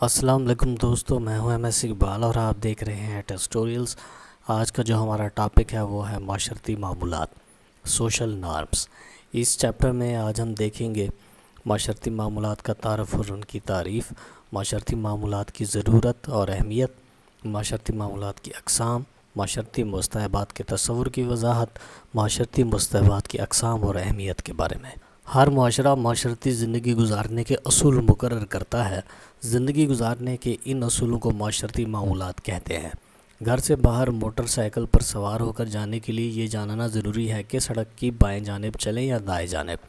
السلام علیکم دوستو، میں ہوں ایم ایس اقبال اور آپ دیکھ رہے ہیں ٹیسٹوریلز۔ آج کا جو ہمارا ٹاپک ہے وہ ہے معاشرتی معمولات، سوشل نارمز۔ اس چیپٹر میں آج ہم دیکھیں گے معاشرتی معمولات کا تعارف اور ان کی تعریف، معاشرتی معمولات کی ضرورت اور اہمیت، معاشرتی معمولات کی اقسام، معاشرتی مستحبات کے تصور کی وضاحت، معاشرتی مستحبات کی اقسام اور اہمیت کے بارے میں۔ ہر معاشرہ معاشرتی زندگی گزارنے کے اصول مقرر کرتا ہے۔ زندگی گزارنے کے ان اصولوں کو معاشرتی معمولات کہتے ہیں۔ گھر سے باہر موٹر سائیکل پر سوار ہو کر جانے کے لیے یہ جاننا ضروری ہے کہ سڑک کی بائیں جانب چلیں یا دائیں جانب۔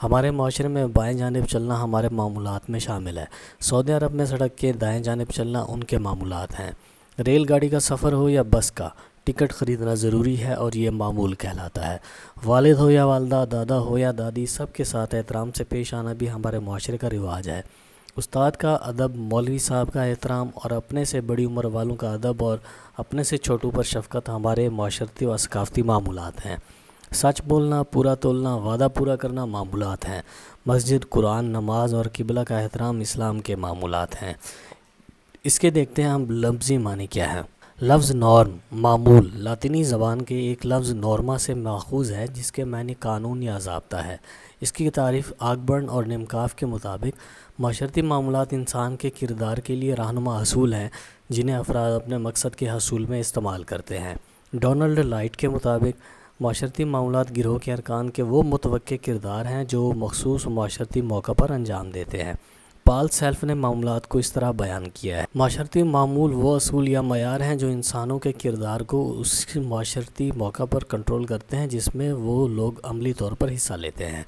ہمارے معاشرے میں بائیں جانب چلنا ہمارے معمولات میں شامل ہے۔ سعودی عرب میں سڑک کے دائیں جانب چلنا ان کے معمولات ہیں۔ ریل گاڑی کا سفر ہو یا بس کا، ٹکٹ خریدنا ضروری ہے اور یہ معمول کہلاتا ہے۔ والد ہو یا والدہ، دادا ہو یا دادی، سب کے ساتھ احترام سے پیش آنا بھی ہمارے معاشرے کا رواج ہے۔ استاد کا ادب، مولوی صاحب کا احترام اور اپنے سے بڑی عمر والوں کا ادب اور اپنے سے چھوٹوں پر شفقت ہمارے معاشرتی و ثقافتی معمولات ہیں۔ سچ بولنا، پورا تولنا، وعدہ پورا کرنا معمولات ہیں۔ مسجد، قرآن، نماز اور قبلہ کا احترام اسلام کے معمولات ہیں۔ اس کے دیکھتے ہیں ہم لفظی معنی کیا ہے۔ لفظ نارم، معمول، لاطینی زبان کے ایک لفظ نورما سے ماخوذ ہے جس کے معنی قانون یا ضابطہ ہے۔ اس کی تعریف آگبرن اور نیمکاف کے مطابق معاشرتی معمولات انسان کے کردار کے لیے رہنما اصول ہیں جنہیں افراد اپنے مقصد کے حصول میں استعمال کرتے ہیں۔ ڈونلڈ لائٹ کے مطابق معاشرتی معمولات گروہ کے ارکان کے وہ متوقع کردار ہیں جو مخصوص معاشرتی موقع پر انجام دیتے ہیں۔ پال سیلف نے معمولات کو اس طرح بیان کیا ہے: معاشرتی معمول وہ اصول یا معیار ہیں جو انسانوں کے کردار کو اس معاشرتی موقع پر کنٹرول کرتے ہیں جس میں وہ لوگ عملی طور پر حصہ لیتے ہیں۔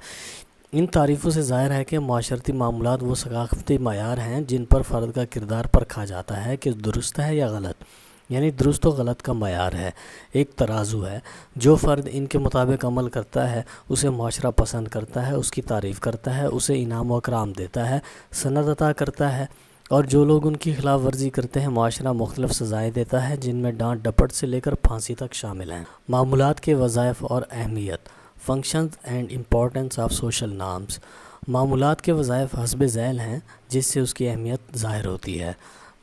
ان تعریفوں سے ظاہر ہے کہ معاشرتی معمولات وہ ثقافتی معیار ہیں جن پر فرد کا کردار پرکھا جاتا ہے کہ درست ہے یا غلط، یعنی درست و غلط کا معیار ہے، ایک ترازو ہے۔ جو فرد ان کے مطابق عمل کرتا ہے اسے معاشرہ پسند کرتا ہے، اس کی تعریف کرتا ہے، اسے انعام و اکرام دیتا ہے، سند عطا کرتا ہے، اور جو لوگ ان کی خلاف ورزی کرتے ہیں معاشرہ مختلف سزائیں دیتا ہے جن میں ڈانٹ ڈپٹ سے لے کر پھانسی تک شامل ہیں۔ معمولات کے وظائف اور اہمیت، functions and importance of social norms. معمولات کے وظائف حسب ذیل ہیں جس سے اس کی اہمیت ظاہر ہوتی ہے۔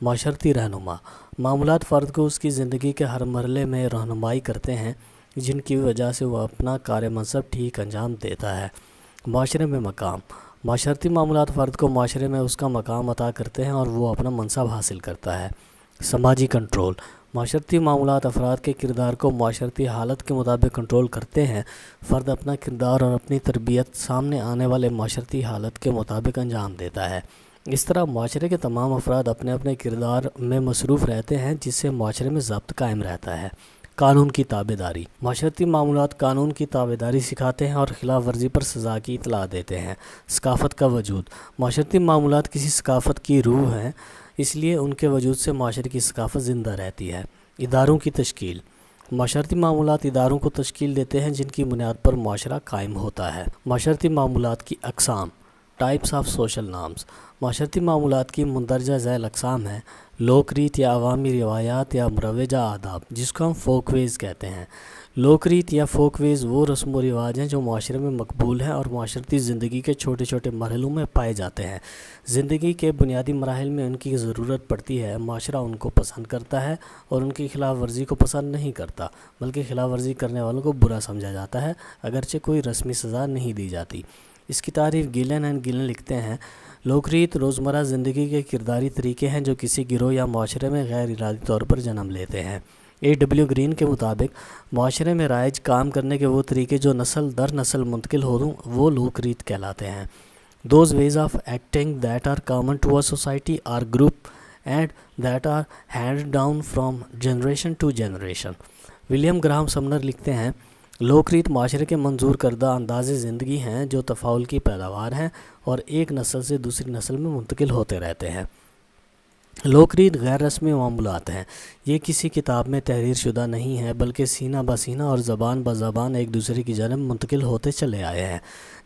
معاشرتی رہنما، معمولات فرد کو اس کی زندگی کے ہر مرحلے میں رہنمائی کرتے ہیں جن کی وجہ سے وہ اپنا کار منصب ٹھیک انجام دیتا ہے۔ معاشرے میں مقام، معاشرتی معمولات فرد کو معاشرے میں اس کا مقام عطا کرتے ہیں اور وہ اپنا منصب حاصل کرتا ہے۔ سماجی کنٹرول، معاشرتی معمولات افراد کے کردار کو معاشرتی حالت کے مطابق کنٹرول کرتے ہیں۔ فرد اپنا کردار اور اپنی تربیت سامنے آنے والے معاشرتی حالت کے مطابق انجام دیتا ہے۔ اس طرح معاشرے کے تمام افراد اپنے اپنے کردار میں مصروف رہتے ہیں جس سے معاشرے میں ضبط قائم رہتا ہے۔ قانون کی تابع داری، معاشرتی معمولات قانون کی تابع داری سکھاتے ہیں اور خلاف ورزی پر سزا کی اطلاع دیتے ہیں۔ ثقافت کا وجود، معاشرتی معمولات کسی ثقافت کی روح ہیں، اس لیے ان کے وجود سے معاشرے کی ثقافت زندہ رہتی ہے۔ اداروں کی تشکیل، معاشرتی معمولات اداروں کو تشکیل دیتے ہیں جن کی بنیاد پر معاشرہ قائم ہوتا ہے۔ معاشرتی معمولات کی اقسام، ٹائپس آف سوشل نارمز، معاشرتی معمولات کی مندرجہ ذیل اقسام ہیں: لوک ریت یا عوامی روایات یا مروجہ آداب جس کو ہم فوک ویز کہتے ہیں۔ لوک ریت یا فوک ویز وہ رسم و رواج ہیں جو معاشرے میں مقبول ہیں اور معاشرتی زندگی کے چھوٹے چھوٹے مرحلوں میں پائے جاتے ہیں۔ زندگی کے بنیادی مراحل میں ان کی ضرورت پڑتی ہے، معاشرہ ان کو پسند کرتا ہے اور ان کی خلاف ورزی کو پسند نہیں کرتا، بلکہ خلاف ورزی کرنے والوں کو برا سمجھا جاتا ہے اگرچہ کوئی رسمی سزا نہیں دی جاتی۔ اس کی تعریف گیلن اینڈ گیلن لکھتے ہیں: لوک ریت روزمرہ زندگی کے کرداری طریقے ہیں جو کسی گروہ یا معاشرے میں غیر ارادی طور پر جنم لیتے ہیں۔ A.W. گرین کے مطابق معاشرے میں رائج کام کرنے کے وہ طریقے جو نسل در نسل منتقل ہوں وہ لوک ریت کہلاتے ہیں۔ Those ways of acting that are common to a society or group and that are handed down from generation to generation۔ William Graham summoner لکھتے ہیں: لوک ریت معاشرے کے منظور کردہ انداز زندگی ہیں جو تفاعل کی پیداوار ہیں اور ایک نسل سے دوسری نسل میں منتقل ہوتے رہتے ہیں۔ لوک ریت غیر رسمی معمولات ہیں۔ یہ کسی کتاب میں تحریر شدہ نہیں ہے بلکہ سینہ بہ سینہ اور زبان بہ زبان ایک دوسرے کی جانب منتقل ہوتے چلے آئے ہیں۔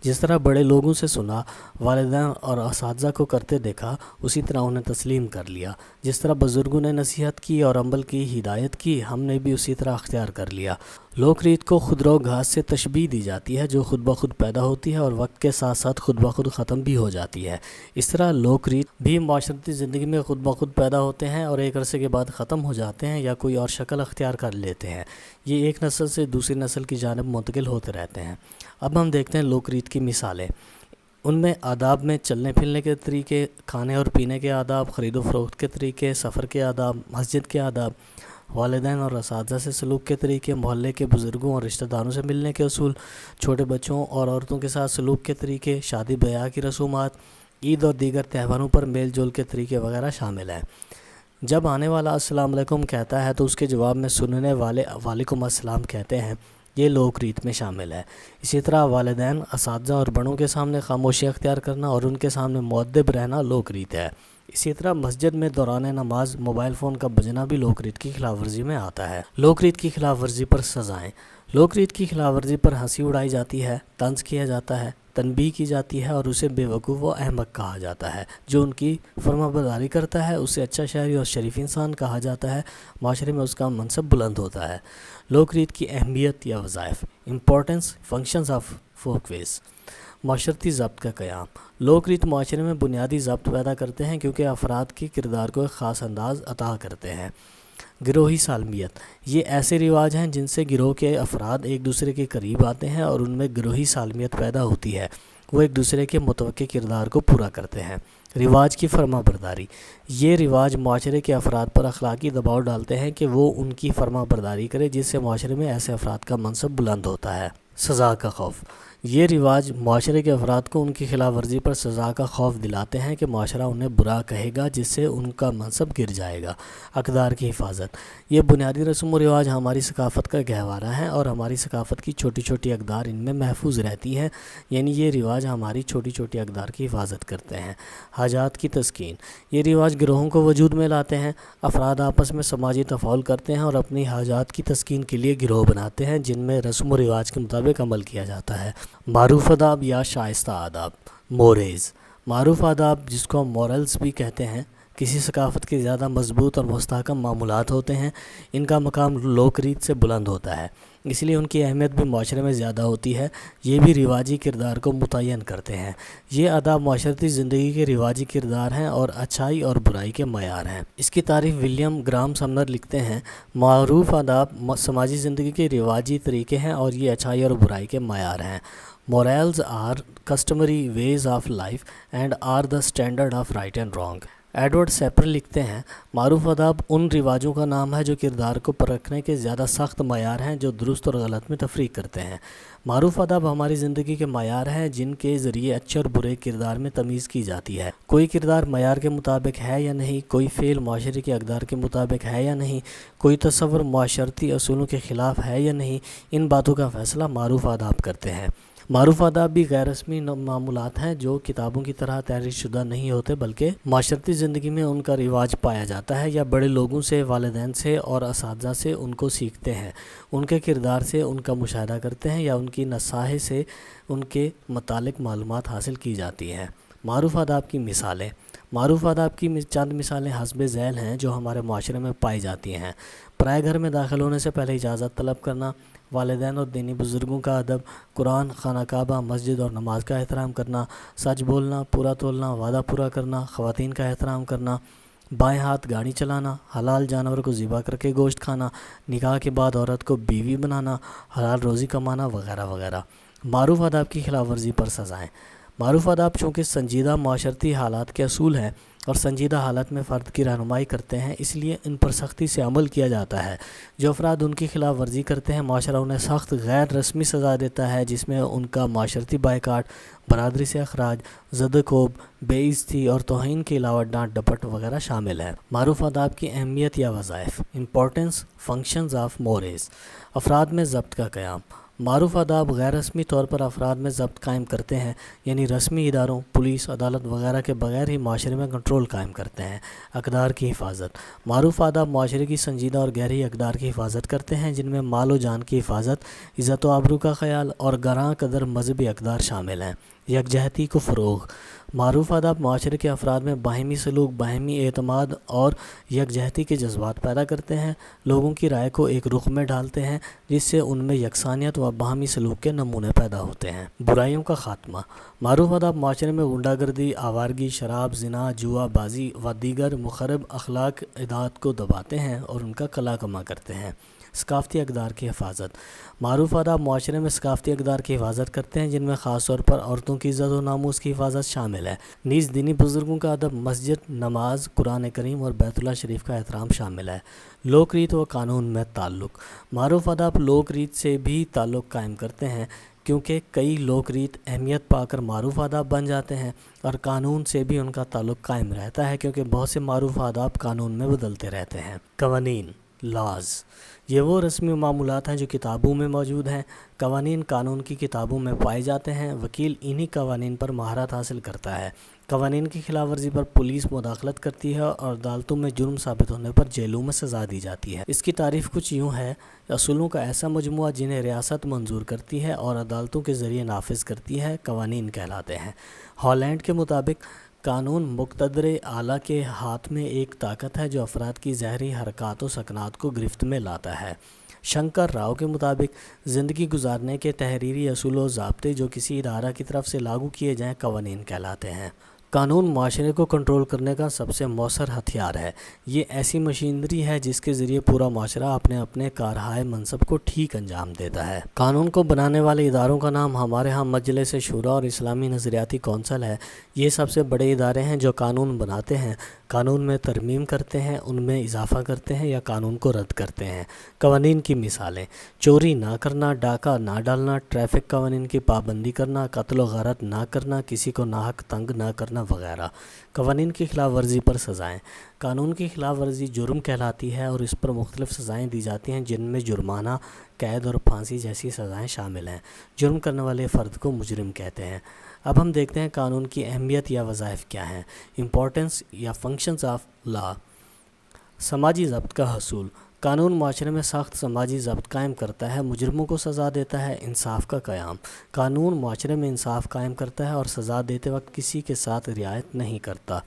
جس طرح بڑے لوگوں سے سنا، والدین اور اساتذہ کو کرتے دیکھا، اسی طرح انہیں تسلیم کر لیا۔ جس طرح بزرگوں نے نصیحت کی اور عمل کی ہدایت کی، ہم نے بھی اسی طرح اختیار کر لیا۔ لوک ریت کو خودرو گھاس سے تشبیہ دی جاتی ہے جو خود بخود پیدا ہوتی ہے اور وقت کے ساتھ ساتھ خود بخود ختم بھی ہو جاتی ہے۔ اس طرح لوک ریت بھی معاشرتی زندگی میں خود بخود پیدا ہوتے ہیں اور ایک عرصے کے بعد ختم ہو جاتے ہیں یا کوئی اور شکل اختیار کر لیتے ہیں۔ یہ ایک نسل سے دوسری نسل کی جانب منتقل ہوتے رہتے ہیں۔ اب ہم دیکھتے ہیں لوک ریت کی مثالیں۔ ان میں آداب میں چلنے پھرنے کے طریقے، کھانے اور پینے کے آداب، خرید و فروخت کے طریقے، سفر کے آداب، مسجد کے آداب، والدین اور اساتذہ سے سلوک کے طریقے، محلے کے بزرگوں اور رشتہ داروں سے ملنے کے اصول، چھوٹے بچوں اور عورتوں کے ساتھ سلوک کے طریقے، شادی بیاہ کی رسومات، عید اور دیگر تہواروں پر میل جول کے طریقے وغیرہ شامل ہیں۔ جب آنے والا السلام علیکم کہتا ہے تو اس کے جواب میں سننے والے وعلیکم السلام کہتے ہیں، یہ لوک ریت میں شامل ہے۔ اسی طرح والدین، اساتذہ اور بڑوں کے سامنے خاموشی اختیار کرنا اور ان کے سامنے مؤدب رہنا لوک ریت ہے۔ اسی طرح مسجد میں دوران نماز موبائل فون کا بجنا بھی لوک ریت کی خلاف ورزی میں آتا ہے۔ لوک ریت کی خلاف ورزی پر سزائیں۔ لوک ریت کی خلاف ورزی پر ہنسی اڑائی جاتی ہے، طنز کیا جاتا ہے، تنبیہ کی جاتی ہے اور اسے بے وقوف و احمق کہا جاتا ہے۔ جو ان کی فرما برداری کرتا ہے اسے اچھا شہری اور شریف انسان کہا جاتا ہے، معاشرے میں اس کا منصب بلند ہوتا ہے۔ لوک ریت کی اہمیت یا وظائف۔ امپورٹنس، فنکشنز آف فوک ویز۔ معاشرتی ضبط کا قیام۔ لوک ریت معاشرے میں بنیادی ضبط پیدا کرتے ہیں کیونکہ افراد کے کردار کو ایک خاص انداز عطا کرتے ہیں۔ گروہی سالمیت۔ یہ ایسے رواج ہیں جن سے گروہ کے افراد ایک دوسرے کے قریب آتے ہیں اور ان میں گروہی سالمیت پیدا ہوتی ہے، وہ ایک دوسرے کے متوقع کردار کو پورا کرتے ہیں۔ رواج کی فرما برداری۔ یہ رواج معاشرے کے افراد پر اخلاقی دباؤ ڈالتے ہیں کہ وہ ان کی فرما برداری کرے، جس سے معاشرے میں ایسے افراد کا منصب بلند ہوتا ہے۔ سزا کا خوف۔ یہ رواج معاشرے کے افراد کو ان کی خلاف ورزی پر سزا کا خوف دلاتے ہیں کہ معاشرہ انہیں برا کہے گا جس سے ان کا منصب گر جائے گا۔ اقدار کی حفاظت۔ یہ بنیادی رسم و رواج ہماری ثقافت کا گہوارہ ہیں اور ہماری ثقافت کی چھوٹی چھوٹی اقدار ان میں محفوظ رہتی ہیں، یعنی یہ رواج ہماری چھوٹی چھوٹی اقدار کی حفاظت کرتے ہیں۔ حاجات کی تسکین۔ یہ رواج گروہوں کو وجود میں لاتے ہیں، افراد آپس میں سماجی تفاعل کرتے ہیں اور اپنی حاجات کی تسکین کے لیے گروہ بناتے ہیں جن میں رسم و رواج کے مطابق عمل کیا جاتا ہے۔ معروف آداب یا شائستہ آداب۔ موریز۔ معروف آداب، جس کو ہم مورلز بھی کہتے ہیں، کسی ثقافت کے زیادہ مضبوط اور مستحکم معمولات ہوتے ہیں۔ ان کا مقام لوک ریت سے بلند ہوتا ہے، اس لیے ان کی اہمیت بھی معاشرے میں زیادہ ہوتی ہے۔ یہ بھی رواجی کردار کو متعین کرتے ہیں۔ یہ آداب معاشرتی زندگی کے رواجی کردار ہیں اور اچھائی اور برائی کے معیار ہیں۔ اس کی تعریف ولیم گرام سمنر لکھتے ہیں، معروف آداب سماجی زندگی کے رواجی طریقے ہیں اور یہ اچھائی اور برائی کے معیار ہیں۔ Morals are customary ways of life and are the standard of right and wrong۔ Edward Sapir لکھتے ہیں، معروف آداب ان رواجوں کا نام ہے جو کردار کو پرکھنے کے زیادہ سخت معیار ہیں جو درست اور غلط میں تفریق کرتے ہیں۔ معروف آداب ہماری زندگی کے معیار ہیں جن کے ذریعے اچھے اور برے کردار میں تمیز کی جاتی ہے۔ کوئی کردار معیار کے مطابق ہے یا نہیں، کوئی فعل معاشرے کے اقدار کے مطابق ہے یا نہیں، کوئی تصور معاشرتی اصولوں کے خلاف ہے یا نہیں، ان باتوں کا فیصلہ معروف آداب کرتے ہیں۔ معروف آداب بھی غیر رسمی معمولات ہیں جو کتابوں کی طرح تحریر شدہ نہیں ہوتے، بلکہ معاشرتی زندگی میں ان کا رواج پایا جاتا ہے یا بڑے لوگوں سے، والدین سے اور اساتذہ سے ان کو سیکھتے ہیں، ان کے کردار سے ان کا مشاہدہ کرتے ہیں یا ان کی نصائح سے ان کے متعلق معلومات حاصل کی جاتی ہیں۔ معروف آداب کی مثالیں۔ معروف آداب کی چند مثالیں حسب ذیل ہیں جو ہمارے معاشرے میں پائی جاتی ہیں۔ پرائے گھر میں داخل ہونے سے پہلے اجازت طلب کرنا، والدین اور دینی بزرگوں کا ادب، قرآن، خانہ کعبہ، مسجد اور نماز کا احترام کرنا، سچ بولنا، پورا تولنا، وعدہ پورا کرنا، خواتین کا احترام کرنا، بائیں ہاتھ گاڑی چلانا، حلال جانور کو ذبح کر کے گوشت کھانا، نکاح کے بعد عورت کو بیوی بنانا، حلال روزی کمانا وغیرہ وغیرہ۔ معروف آداب کی خلاف ورزی پر سزائیں۔ معروف آداب چونکہ سنجیدہ معاشرتی حالات کے اصول ہیں اور سنجیدہ حالت میں فرد کی رہنمائی کرتے ہیں، اس لیے ان پر سختی سے عمل کیا جاتا ہے۔ جو افراد ان کی خلاف ورزی کرتے ہیں، معاشرہ انہیں سخت غیر رسمی سزا دیتا ہے جس میں ان کا معاشرتی بائیکاٹ، برادری سے اخراج، زد و کوب، بے عزتی اور توہین کے علاوہ ڈانٹ ڈپٹ وغیرہ شامل ہے۔ معروف آداب کی اہمیت یا وظائف۔ Importance, functions of mores. افراد میں ضبط کا قیام۔ معروف آداب غیر رسمی طور پر افراد میں ضبط قائم کرتے ہیں، یعنی رسمی اداروں، پولیس، عدالت وغیرہ کے بغیر ہی معاشرے میں کنٹرول قائم کرتے ہیں۔ اقدار کی حفاظت۔ معروف آداب معاشرے کی سنجیدہ اور گہری اقدار کی حفاظت کرتے ہیں، جن میں مال و جان کی حفاظت، عزت و آبرو کا خیال اور گراں قدر مذہبی اقدار شامل ہیں۔ یکجہتی کو فروغ۔ معروف آداب معاشرے کے افراد میں باہمی سلوک، باہمی اعتماد اور یکجہتی کے جذبات پیدا کرتے ہیں، لوگوں کی رائے کو ایک رخ میں ڈالتے ہیں جس سے ان میں یکسانیت و باہمی سلوک کے نمونے پیدا ہوتے ہیں۔ برائیوں کا خاتمہ۔ معروف آداب معاشرے میں غنڈہ گردی، آوارگی، شراب، زنا، جوا بازی و دیگر مخرب اخلاق عادات کو دباتے ہیں اور ان کا کلا کما کرتے ہیں۔ ثقافتی اقدار کی حفاظت۔ معروف آداب معاشرے میں ثقافتی اقدار کی حفاظت کرتے ہیں، جن میں خاص طور پر عورتوں کی عزت و ناموس کی حفاظت شامل ہے۔ نیز دینی بزرگوں کا ادب، مسجد، نماز، قرآن کریم اور بیت اللہ شریف کا احترام شامل ہے۔ لوک ریت و قانون میں تعلق۔ معروف آداب لوک ریت سے بھی تعلق قائم کرتے ہیں، کیونکہ کئی لوک ریت اہمیت پا کر معروف آداب بن جاتے ہیں، اور قانون سے بھی ان کا تعلق قائم رہتا ہے، کیونکہ بہت سے معروف آداب قانون میں بدلتے رہتے ہیں۔ قوانین، لاز۔ یہ وہ رسمی معمولات ہیں جو کتابوں میں موجود ہیں۔ قوانین قانون کی کتابوں میں پائے جاتے ہیں۔ وکیل انہی قوانین پر مہارت حاصل کرتا ہے۔ قوانین کی خلاف ورزی پر پولیس مداخلت کرتی ہے اور عدالتوں میں جرم ثابت ہونے پر جیلوں میں سزا دی جاتی ہے۔ اس کی تعریف کچھ یوں ہے: اصولوں کا ایسا مجموعہ جنہیں ریاست منظور کرتی ہے اور عدالتوں کے ذریعے نافذ کرتی ہے، قوانین کہلاتے ہیں۔ ہالینڈ کے مطابق قانون مقتدر اعلیٰ کے ہاتھ میں ایک طاقت ہے جو افراد کی ظاہری حرکات و سکنات کو گرفت میں لاتا ہے۔ شنکر راؤ کے مطابق زندگی گزارنے کے تحریری اصول و ضابطے جو کسی ادارہ کی طرف سے لاگو کیے جائیں قوانین کہلاتے ہیں۔ قانون معاشرے کو کنٹرول کرنے کا سب سے مؤثر ہتھیار ہے۔ یہ ایسی مشینری ہے جس کے ذریعے پورا معاشرہ اپنے کارہائے منصب کو ٹھیک انجام دیتا ہے۔ قانون کو بنانے والے اداروں کا نام ہمارے ہاں مجلس شورا اور اسلامی نظریاتی کونسل ہے۔ یہ سب سے بڑے ادارے ہیں جو قانون بناتے ہیں، قانون میں ترمیم کرتے ہیں، ان میں اضافہ کرتے ہیں یا قانون کو رد کرتے ہیں۔ قوانین کی مثالیں: چوری نہ کرنا، ڈاکہ نہ ڈالنا، ٹریفک قوانین کی پابندی کرنا، قتل و غارت نہ کرنا، کسی کو ناحق تنگ نہ کرنا وغیرہ۔ قوانین کی خلاف ورزی پر سزائیں۔ قانون کی خلاف ورزی جرم کہلاتی ہے اور اس پر مختلف سزائیں دی جاتی ہیں، جن میں جرمانہ، قید اور پھانسی جیسی سزائیں شامل ہیں۔ جرم کرنے والے فرد کو مجرم کہتے ہیں۔ اب ہم دیکھتے ہیں قانون کی اہمیت یا وظائف کیا ہیں۔ امپورٹنس یا فنکشنز آف لا۔ سماجی ضبط کا حصول۔ قانون معاشرے میں سخت سماجی ضبط قائم کرتا ہے، مجرموں کو سزا دیتا ہے۔ انصاف کا قیام۔ قانون معاشرے میں انصاف قائم کرتا ہے اور سزا دیتے وقت کسی کے ساتھ رعایت نہیں کرتا۔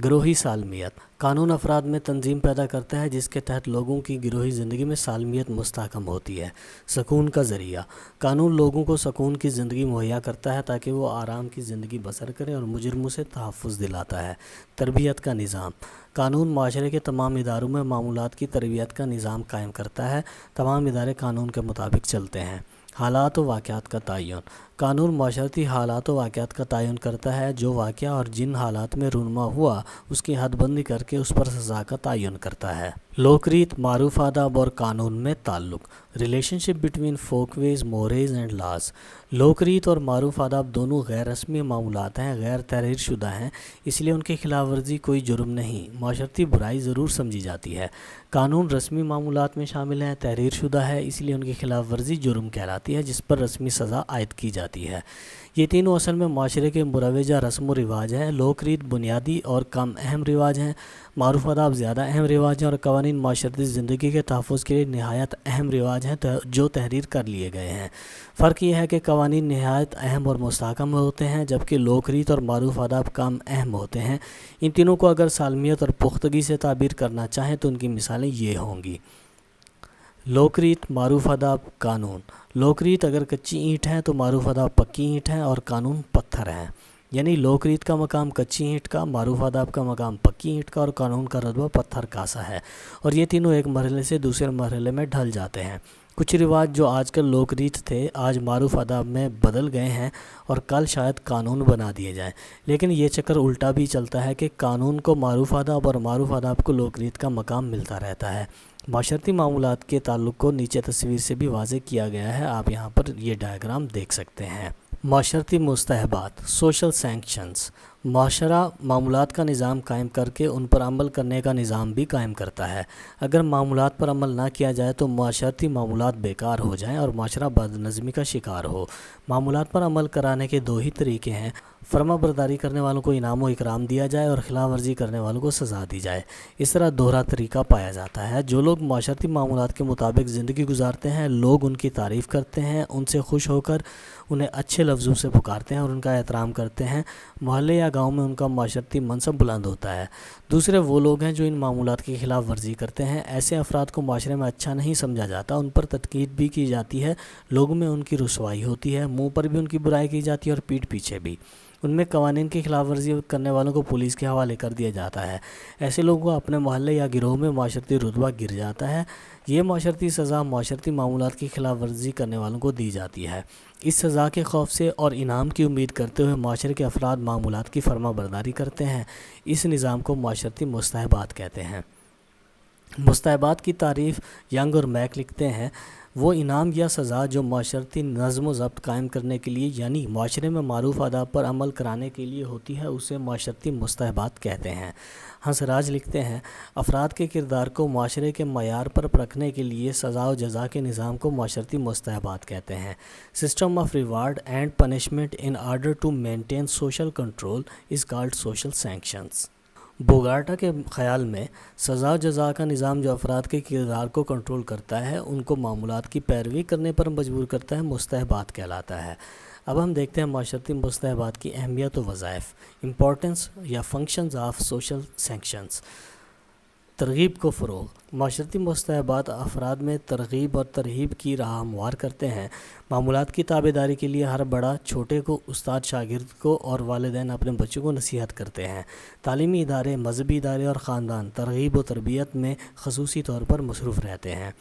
گروہی سالمیت۔ قانون افراد میں تنظیم پیدا کرتا ہے جس کے تحت لوگوں کی گروہی زندگی میں سالمیت مستحکم ہوتی ہے۔ سکون کا ذریعہ۔ قانون لوگوں کو سکون کی زندگی مہیا کرتا ہے تاکہ وہ آرام کی زندگی بسر کریں اور مجرموں سے تحفظ دلاتا ہے۔ تربیت کا نظام۔ قانون معاشرے کے تمام اداروں میں معمولات کی تربیت کا نظام قائم کرتا ہے۔ تمام ادارے قانون کے مطابق چلتے ہیں۔ حالات و واقعات کا تعین۔ قانون معاشرتی حالات و واقعات کا تعین کرتا ہے۔ جو واقعہ اور جن حالات میں رونما ہوا اس کی حد بندی کر کے اس پر سزا کا تعین کرتا ہے۔ لوک ریت، معروف آداب اور قانون میں تعلق۔ Relationship between folkways, mores and laws. لوک ریت اور معروف آداب دونوں غیر رسمی معمولات ہیں، غیر تحریر شدہ ہیں، اس لیے ان کی خلاف ورزی کوئی جرم نہیں، معاشرتی برائی ضرور سمجھی جاتی ہے۔ قانون رسمی معمولات میں شامل ہیں، تحریر شدہ ہے، اس لیے ان کی خلاف ورزی جرم کہلاتی ہے جس پر رسمی سزا عائد کی جاتی ہے۔ یہ تینوں اصل میں معاشرے کے مروجہ رسم و رواج ہیں۔ لوک ریت بنیادی اور کم اہم رواج ہیں، معروف آداب زیادہ اہم رواج ہیں، اور قوانین معاشرتی زندگی کے تحفظ کے لیے نہایت اہم رواج ہیں جو تحریر کر لیے گئے ہیں۔ فرق یہ ہے کہ قوانین نہایت اہم اور مستحکم ہوتے ہیں، جبکہ لوک ریت اور معروف آداب کم اہم ہوتے ہیں۔ ان تینوں کو اگر سالمیت اور پختگی سے تعبیر کرنا چاہیں تو ان کی مثالیں یہ ہوں گی: لوک ریت، معروف آداب، قانون۔ لوک ریت اگر کچی اینٹ ہے تو معروف آداب پکی اینٹ ہے اور قانون پتھر ہے، یعنی لوک ریت کا مقام کچی اینٹ کا، معروف آداب کا مقام پکی اینٹ کا اور قانون کا رتبہ پتھر کا سا ہے، اور یہ تینوں ایک مرحلے سے دوسرے مرحلے میں ڈھل جاتے ہیں۔ کچھ رواج جو آج کل لوک ریت تھے آج معروف آداب میں بدل گئے ہیں اور کل شاید قانون بنا دیے جائیں، لیکن یہ چکر الٹا بھی چلتا ہے کہ قانون کو معروف آداب اور معروف آداب کو لوک ریت کا مقام ملتا رہتا ہے۔ معاشرتی معمولات کے تعلق کو نیچے تصویر سے بھی واضح کیا گیا ہے، آپ یہاں پر یہ ڈائیگرام دیکھ سکتے ہیں۔ معاشرتی مستحبات، سوشل سینکشنز۔ معاشرہ معمولات کا نظام قائم کر کے ان پر عمل کرنے کا نظام بھی قائم کرتا ہے۔ اگر معمولات پر عمل نہ کیا جائے تو معاشرتی معمولات بیکار ہو جائیں اور معاشرہ بد نظمی کا شکار ہو۔ معمولات پر عمل کرانے کے دو ہی طریقے ہیں: فرما برداری کرنے والوں کو انعام و اکرام دیا جائے اور خلاف ورزی کرنے والوں کو سزا دی جائے۔ اس طرح دوہرا طریقہ پایا جاتا ہے۔ جو لوگ معاشرتی معمولات کے مطابق زندگی گزارتے ہیں، لوگ ان کی تعریف کرتے ہیں، ان سے خوش ہو کر انہیں اچھے لفظوں سے پکارتے ہیں اور ان کا احترام کرتے ہیں، محلے یا گاؤں میں ان کا معاشرتی منصب بلند ہوتا ہے۔ دوسرے وہ لوگ ہیں جو ان معمولات کی خلاف ورزی کرتے ہیں۔ ایسے افراد کو معاشرے میں اچھا نہیں سمجھا جاتا، ان پر تنقید بھی کی جاتی ہے، لوگوں میں ان کی رسوائی ہوتی ہے، منہ پر بھی ان کی برائی کی جاتی ہے اور پیٹھ پیچھے بھی۔ ان میں قوانین کی خلاف ورزی کرنے والوں کو پولیس کے حوالے کر دیا جاتا ہے۔ ایسے لوگوں کو اپنے محلے یا گروہ میں معاشرتی رتبہ گر جاتا ہے۔ یہ معاشرتی سزا معاشرتی معمولات کی خلاف ورزی کرنے والوں کو دی جاتی ہے۔ اس سزا کے خوف سے اور انعام کی امید کرتے ہوئے معاشرے کے افراد معمولات کی فرما برداری کرتے ہیں۔ اس نظام کو معاشرتی مستحبات کہتے ہیں۔ مستحبات کی تعریف ینگ اور میک لکھتے ہیں: وہ انعام یا سزا جو معاشرتی نظم و ضبط قائم کرنے کے لیے یعنی معاشرے میں معروف آداب پر عمل کرانے کے لیے ہوتی ہے، اسے معاشرتی مستحبات کہتے ہیں۔ ہنسراج لکھتے ہیں: افراد کے کردار کو معاشرے کے معیار پر پرکھنے کے لیے سزا و جزا کے نظام کو معاشرتی مستحبات کہتے ہیں۔ System of reward and punishment in order to maintain social control is called social sanctions. بوگارٹا کے خیال میں سزا و جزا کا نظام جو افراد کے کردار کو کنٹرول کرتا ہے، ان کو معمولات کی پیروی کرنے پر مجبور کرتا ہے، مستحبات کہلاتا ہے۔ اب ہم دیکھتے ہیں معاشرتی مستحبات کی اہمیت و وظائف، امپورٹنس یا فنکشنز آف سوشل سینکشنز۔ ترغیب کو فروغ: معاشرتی مستحبات افراد میں ترغیب اور ترہیب کی راہ ہموار کرتے ہیں۔ معمولات کی تابعداری کے لیے ہر بڑا چھوٹے کو، استاد شاگرد کو اور والدین اپنے بچوں کو نصیحت کرتے ہیں۔ تعلیمی ادارے، مذہبی ادارے اور خاندان ترغیب و تربیت میں خصوصی طور پر مصروف رہتے ہیں۔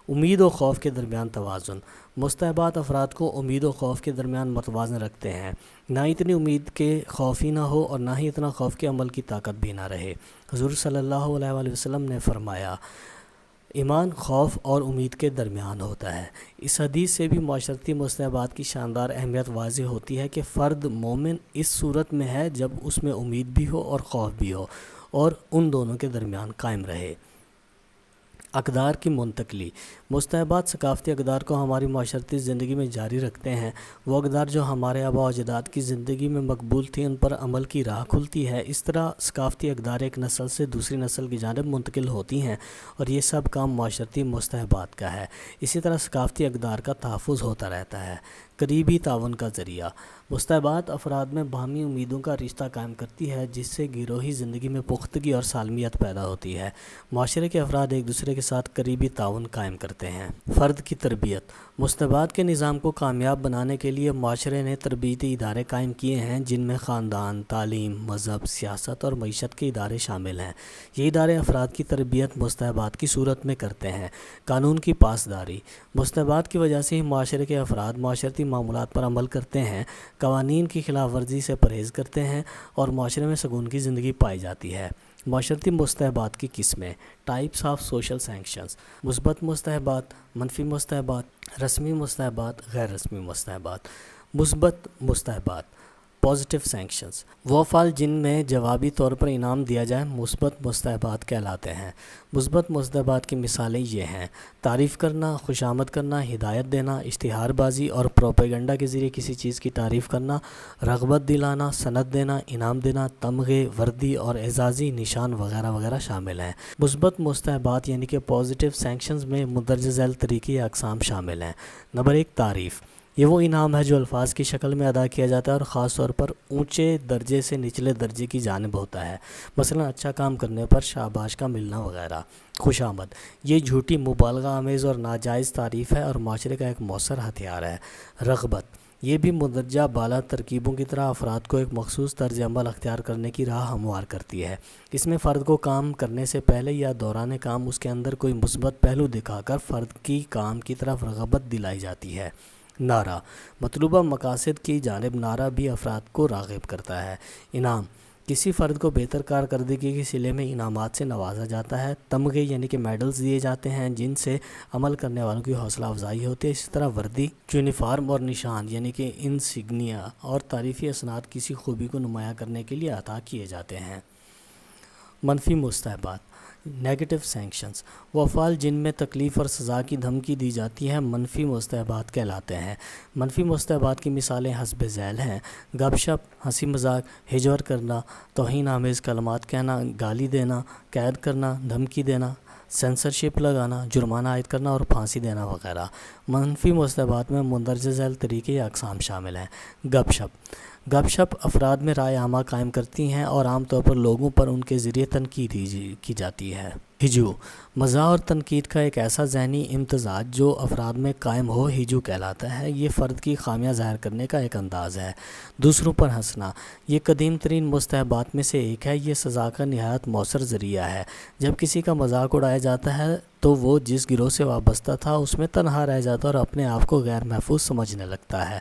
امید و خوف کے درمیان توازن: مستحبات افراد کو امید و خوف کے درمیان متوازن رکھتے ہیں۔ نہ اتنی امید کہ خوف ہی نہ ہو اور نہ ہی اتنا خوف کہ عمل کی طاقت بھی نہ رہے۔ حضور صلی اللہ علیہ وآلہ وسلم نے فرمایا: ایمان خوف اور امید کے درمیان ہوتا ہے۔ اس حدیث سے بھی معاشرتی مستحبات کی شاندار اہمیت واضح ہوتی ہے کہ فرد مومن اس صورت میں ہے جب اس میں امید بھی ہو اور خوف بھی ہو اور ان دونوں کے درمیان قائم رہے۔ اقدار کی منتقلی: مستحبات ثقافتی اقدار کو ہماری معاشرتی زندگی میں جاری رکھتے ہیں۔ وہ اقدار جو ہمارے آباء و اجداد کی زندگی میں مقبول تھیں، ان پر عمل کی راہ کھلتی ہے۔ اس طرح ثقافتی اقدار ایک نسل سے دوسری نسل کی جانب منتقل ہوتی ہیں اور یہ سب کام معاشرتی مستحبات کا ہے۔ اسی طرح ثقافتی اقدار کا تحفظ ہوتا رہتا ہے۔ قریبی تعاون کا ذریعہ: مستحبات افراد میں باہمی امیدوں کا رشتہ قائم کرتی ہے، جس سے گروہی زندگی میں پختگی اور سالمیت پیدا ہوتی ہے۔ معاشرے کے افراد ایک دوسرے کے ساتھ قریبی تعاون قائم کرتے ہیں۔ فرد کی تربیت: مستحبات کے نظام کو کامیاب بنانے کے لیے معاشرے نے تربیتی ادارے قائم کیے ہیں، جن میں خاندان، تعلیم، مذہب، سیاست اور معیشت کے ادارے شامل ہیں۔ یہ ادارے افراد کی تربیت مستحبات کی صورت میں کرتے ہیں۔ قانون کی پاسداری: مستحبات کی وجہ سے ہی معاشرے کے افراد معاشرتی معمولات پر عمل کرتے ہیں، قوانین کی خلاف ورزی سے پرہیز کرتے ہیں اور معاشرے میں سکون کی زندگی پائی جاتی ہے۔ معاشرتی مستحبات کی قسمیں: ٹائپس آف سوشل سینکشنز: مثبت مستحبات، منفی مستحبات، رسمی مستحبات، غیر رسمی مستحبات۔ مثبت مستحبات پازیٹیو سینکشنز: وہ افعال جن میں جوابی طور پر انعام دیا جائے مثبت مستحبات کہلاتے ہیں۔ مثبت مستحبات کی مثالیں یہ ہیں: تعریف کرنا، خوشامد کرنا، ہدایت دینا، اشتہار بازی اور پروپیگنڈا کے ذریعے کسی چیز کی تعریف کرنا، رغبت دلانا، سند دینا، انعام دینا، تمغے، وردی اور اعزازی نشان وغیرہ وغیرہ شامل ہیں۔ مثبت مستحبات یعنی کہ پازیٹیو سینکشنز میں مندرجہ ذیل طریقے یا اقسام شامل ہیں۔ نمبر 1، تعریف: یہ وہ انعام ہے جو الفاظ کی شکل میں ادا کیا جاتا ہے اور خاص طور پر اونچے درجے سے نچلے درجے کی جانب ہوتا ہے، مثلا اچھا کام کرنے پر شاباش کا ملنا وغیرہ۔ خوشامد: یہ جھوٹی، مبالغہ آمیز اور ناجائز تعریف ہے اور معاشرے کا ایک مؤثر ہتھیار ہے۔ رغبت: یہ بھی مندرجہ بالا ترکیبوں کی طرح افراد کو ایک مخصوص طرز عمل اختیار کرنے کی راہ ہموار کرتی ہے۔ اس میں فرد کو کام کرنے سے پہلے یا دوران کام اس کے اندر کوئی مثبت پہلو دکھا کر فرد کی کام کی طرف رغبت دلائی جاتی ہے۔ نعرہ: مطلوبہ مقاصد کی جانب نعرہ بھی افراد کو راغب کرتا ہے۔ انعام: کسی فرد کو بہتر کارکردگی کے صلے میں انعامات سے نوازا جاتا ہے۔ تمغے یعنی کہ میڈلز دیے جاتے ہیں جن سے عمل کرنے والوں کی حوصلہ افزائی ہوتی ہے۔ اسی طرح وردی، یونیفارم اور نشان یعنی کہ انسگنیا اور تعریفی اسناد کسی خوبی کو نمایاں کرنے کے لیے عطا کیے جاتے ہیں۔ منفی مستحبات، نیگیٹو سینکشنز، وہ افعال جن میں تکلیف اور سزا کی دھمکی دی جاتی ہے منفی مستحبات کہلاتے ہیں۔ منفی مستحبات کی مثالیں حسب ذیل ہیں: گپ شپ، ہنسی مذاق، ہجور کرنا، توہین آمیز کلمات کہنا، گالی دینا، قید کرنا، دھمکی دینا، سینسرشپ لگانا، جرمانہ عائد کرنا اور پھانسی دینا وغیرہ۔ منفی مستحبات میں مندرجہ ذیل طریقے یا اقسام شامل ہیں۔ گپ شپ، گپ شپ افراد میں رائے عامہ قائم کرتی ہیں اور عام طور پر لوگوں پر ان کے ذریعے تنقید کی جاتی ہے۔ ہجو، مزاح اور تنقید کا ایک ایسا ذہنی امتزاج جو افراد میں قائم ہو ہجو کہلاتا ہے۔ یہ فرد کی خامیاں ظاہر کرنے کا ایک انداز ہے۔ دوسروں پر ہنسنا، یہ قدیم ترین مستحبات میں سے ایک ہے۔ یہ سزا کا نہایت مؤثر ذریعہ ہے۔ جب کسی کا مذاق اڑایا جاتا ہے تو وہ جس گروہ سے وابستہ تھا اس میں تنہا رہ جاتا ہے اور اپنے آپ کو غیر محفوظ سمجھنے لگتا ہے۔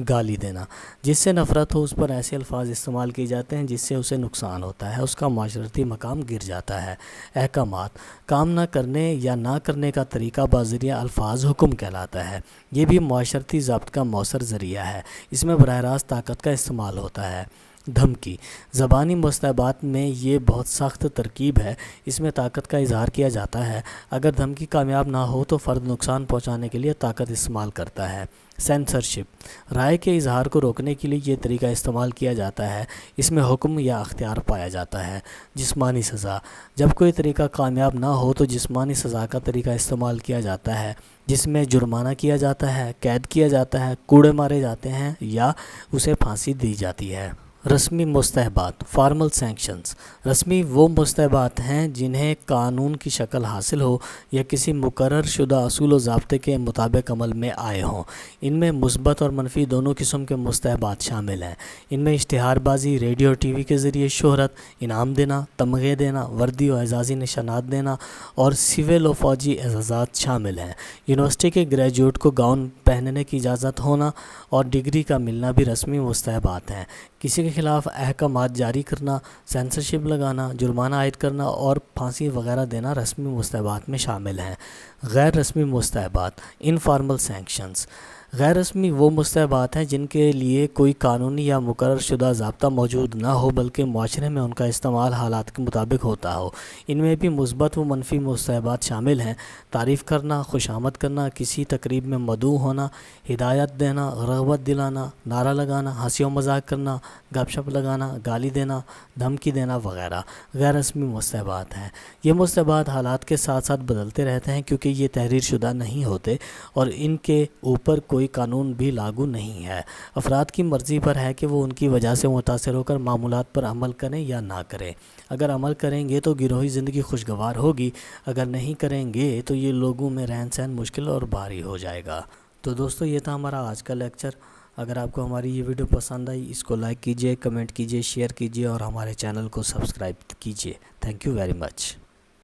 گالی دینا، جس سے نفرت ہو اس پر ایسے الفاظ استعمال کیے جاتے ہیں جس سے اسے نقصان ہوتا ہے، اس کا معاشرتی مقام گر جاتا ہے۔ احکامات، کام نہ کرنے یا نہ کرنے کا طریقہ بذریعہ الفاظ حکم کہلاتا ہے۔ یہ بھی معاشرتی ضبط کا مؤثر ذریعہ ہے۔ اس میں براہ راست طاقت کا استعمال ہوتا ہے۔ دھمکی، زبانی مستحبات میں یہ بہت سخت ترکیب ہے۔ اس میں طاقت کا اظہار کیا جاتا ہے۔ اگر دھمکی کامیاب نہ ہو تو فرد نقصان پہنچانے کے لیے طاقت استعمال کرتا ہے۔ سینسرشپ، رائے کے اظہار کو روکنے کے لیے یہ طریقہ استعمال کیا جاتا ہے۔ اس میں حکم یا اختیار پایا جاتا ہے۔ جسمانی سزا، جب کوئی طریقہ کامیاب نہ ہو تو جسمانی سزا کا طریقہ استعمال کیا جاتا ہے، جس میں جرمانہ کیا جاتا ہے، قید کیا جاتا ہے، کوڑے مارے جاتے ہیں یا اسے پھانسی دی جاتی ہے۔ رسمی مستحبات، فارمل سینکشنز، رسمی وہ مستحبات ہیں جنہیں قانون کی شکل حاصل ہو یا کسی مقرر شدہ اصول و ضابطے کے مطابق عمل میں آئے ہوں۔ ان میں مثبت اور منفی دونوں قسم کے مستحبات شامل ہیں۔ ان میں اشتہار بازی، ریڈیو اور ٹی وی کے ذریعے شہرت، انعام دینا، تمغے دینا، وردی و اعزازی نشانات دینا اور سول و فوجی اعزازات شامل ہیں۔ یونیورسٹی کے گریجویٹ کو گاؤن پہننے کی اجازت ہونا اور ڈگری کا ملنا بھی رسمی مستحبات ہیں۔ کسی کے خلاف احکامات جاری کرنا، سینسرشپ لگانا، جرمانہ عائد کرنا اور پھانسی وغیرہ دینا رسمی مستحبات میں شامل ہیں۔ غیر رسمی مستحبات، انفارمل سینکشنز، غیر رسمی وہ مستحبات ہیں جن کے لیے کوئی قانونی یا مقرر شدہ ضابطہ موجود نہ ہو بلکہ معاشرے میں ان کا استعمال حالات کے مطابق ہوتا ہو۔ ان میں بھی مثبت و منفی مستحبات شامل ہیں۔ تعریف کرنا، خوشامد کرنا، کسی تقریب میں مدعو ہونا، ہدایت دینا، رغبت دلانا، نعرہ لگانا، ہنسی و مذاق کرنا، گپ شپ لگانا، گالی دینا، دھمکی دینا وغیرہ غیر رسمی مستحبات ہیں۔ یہ مستحبات حالات کے ساتھ ساتھ بدلتے رہتے ہیں کیونکہ یہ تحریر شدہ نہیں ہوتے اور ان کے اوپر کوئی قانون بھی لاگو نہیں ہے۔ افراد کی مرضی پر ہے کہ وہ ان کی وجہ سے متاثر ہو کر معمولات پر عمل کریں یا نہ کریں۔ اگر عمل کریں گے تو گروہی زندگی خوشگوار ہوگی، اگر نہیں کریں گے تو یہ لوگوں میں رہن سہن مشکل اور بھاری ہو جائے گا۔ تو دوستو، یہ تھا ہمارا آج کا لیکچر۔ اگر آپ کو ہماری یہ ویڈیو پسند آئی اس کو لائک کیجئے، کمنٹ کیجئے، شیئر کیجئے اور ہمارے چینل کو سبسکرائب کیجئے۔ Thank you very much.